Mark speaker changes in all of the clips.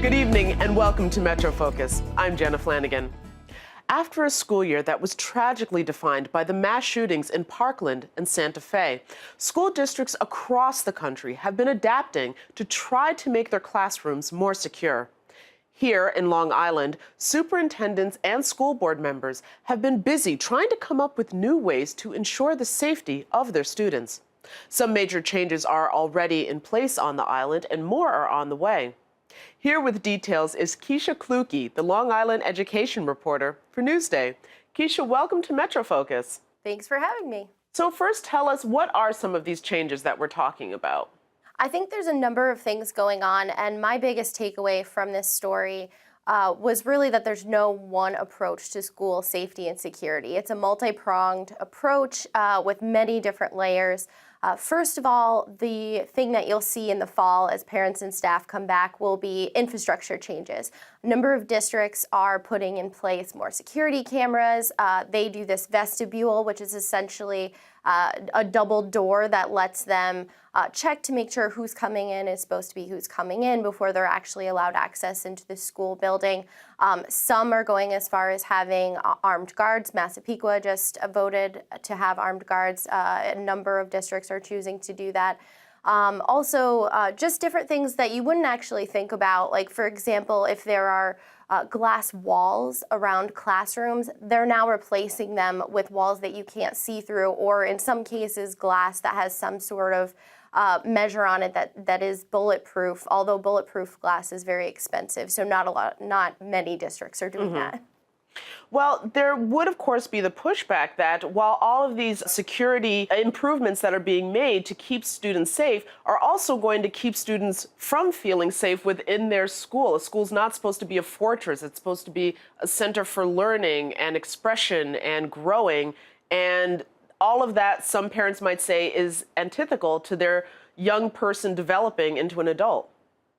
Speaker 1: Good evening and welcome to Metro Focus. I'm Jenna Flanagan. After a school year that was tragically defined by the mass shootings in Parkland and Santa Fe, school districts across the country have been adapting to try to make their classrooms more secure. Here in Long Island, superintendents and school board members have been busy trying to come up with new ways to ensure the safety of their students. Some major changes are already in place on the island and more are on the way. Here with details is Keisha Kluge, the Long Island education reporter for Newsday. Keisha, welcome to Metro Focus.
Speaker 2: Thanks for having me.
Speaker 1: So first, tell us, what are some of these changes that we're talking about?
Speaker 2: I think there's a number of things going on, and my biggest takeaway from this story was really that there's no one approach to school safety and security. It's a multi-pronged approach with many different layers. First of all, the thing that you'll see in the fall as parents and staff come back will be infrastructure changes. A number of districts are putting in place more security cameras. They do this vestibule, which is essentially a double door that lets them check to make sure who's coming in is supposed to be who's coming in before they're actually allowed access into the school building. Some are going as far as having armed guards. Massapequa just voted to have armed guards. A number of districts are choosing to do that. Also, just different things that you wouldn't actually think about, like, for example, if there are glass walls around classrooms, they're now replacing them with walls that you can't see through, or in some cases, glass that has some sort of measure on it that is bulletproof, although bulletproof glass is very expensive, so not many districts are doing that.
Speaker 1: Well, there would, of course, be the pushback that while all of these security improvements that are being made to keep students safe are also going to keep students from feeling safe within their school. A school's not supposed to be a fortress. It's supposed to be a center for learning and expression and growing. And all of that, some parents might say, is antithetical to their young person developing into an adult.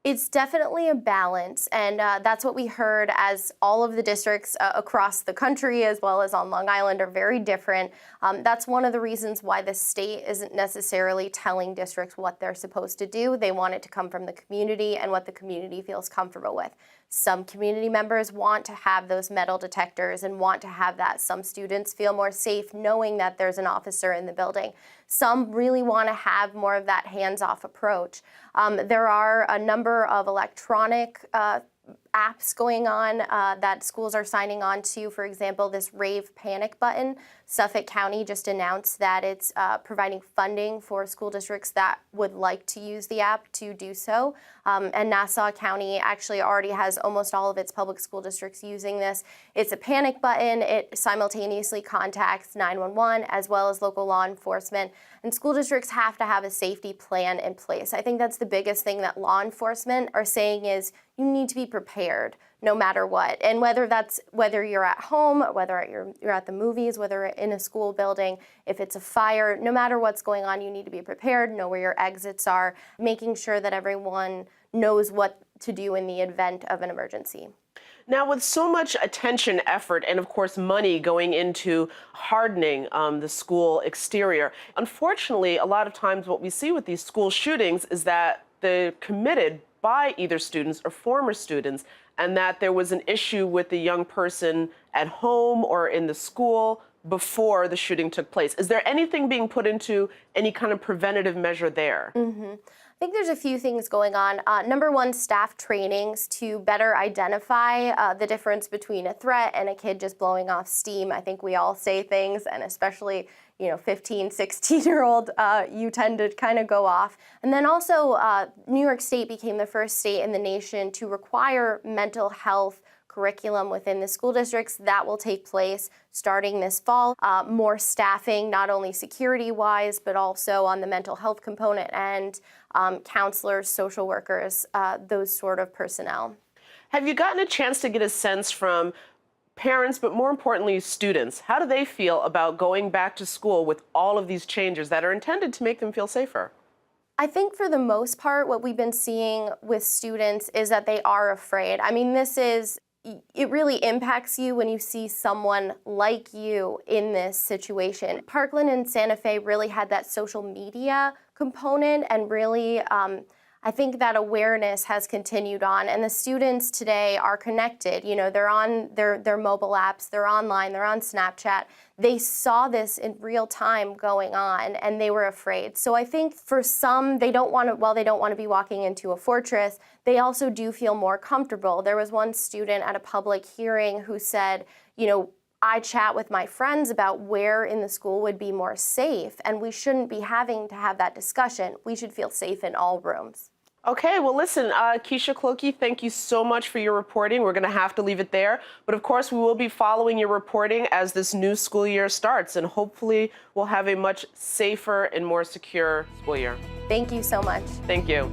Speaker 2: It's definitely a balance, and that's what we heard, as all of the districts across the country, as well as on Long Island, are very different. That's one of the reasons why the state isn't necessarily telling districts what they're supposed to do. They want it to come from the community and what the community feels comfortable with. Some community members want to have those metal detectors and want to have that. Some students feel more safe knowing that there's an officer in the building. Some really want to have more of that hands-off approach. There are a number of electronic apps going on that schools are signing on to. For example, this Rave Panic button. Suffolk County just announced that it's providing funding for school districts that would like to use the app to do so. And Nassau County actually already has almost all of its public school districts using this. It's a panic button. It simultaneously contacts 911 as well as local law enforcement. And school districts have to have a safety plan in place. I think that's the biggest thing that law enforcement are saying is you need to be prepared no matter what. And whether you're at home, whether you're at the movies, whether in a school building, if it's a fire, no matter what's going on, you need to be prepared, know where your exits are, making sure that everyone knows what to do in the event of an emergency.
Speaker 1: Now, with so much attention, effort, and of course money going into hardening the school exterior, unfortunately, a lot of times what we see with these school shootings is that they're committed by either students or former students, and that there was an issue with the young person at home or in the school before the shooting took place. Is there anything being put into any kind of preventative measure there?
Speaker 2: I think there's a few things going on. Number one, staff trainings to better identify the difference between a threat and a kid just blowing off steam. I think we all say things, and especially 15, 16-year-old, you tend to kind of go off. And then also, New York State became the first state in the nation to require mental health curriculum within the school districts. That will take place starting this fall. More staffing, not only security-wise, but also on the mental health component, and counselors, social workers, those sort of personnel.
Speaker 1: Have you gotten a chance to get a sense from parents, but more importantly, students? How do they feel about going back to school with all of these changes that are intended to make them feel safer?
Speaker 2: I think for the most part, what we've been seeing with students is that they are afraid. I mean, it really impacts you when you see someone like you in this situation. Parkland and Santa Fe really had that social media component and really I think that awareness has continued on, and the students today are connected. You know, they're on their mobile apps, they're online, they're on Snapchat. They saw this in real time going on, and they were afraid. So I think for some, they don't want to, while they don't want to be walking into a fortress, they also do feel more comfortable. There was one student at a public hearing who said, you know, I chat with my friends about where in the school would be more safe, and we shouldn't be having to have that discussion. We should feel safe in all rooms.
Speaker 1: Okay, well, listen, Keisha Clokey, thank you so much for your reporting. We're going to have to leave it there. But of course, we will be following your reporting as this new school year starts, and hopefully we'll have a much safer and more secure school year.
Speaker 2: Thank you so much.
Speaker 1: Thank you.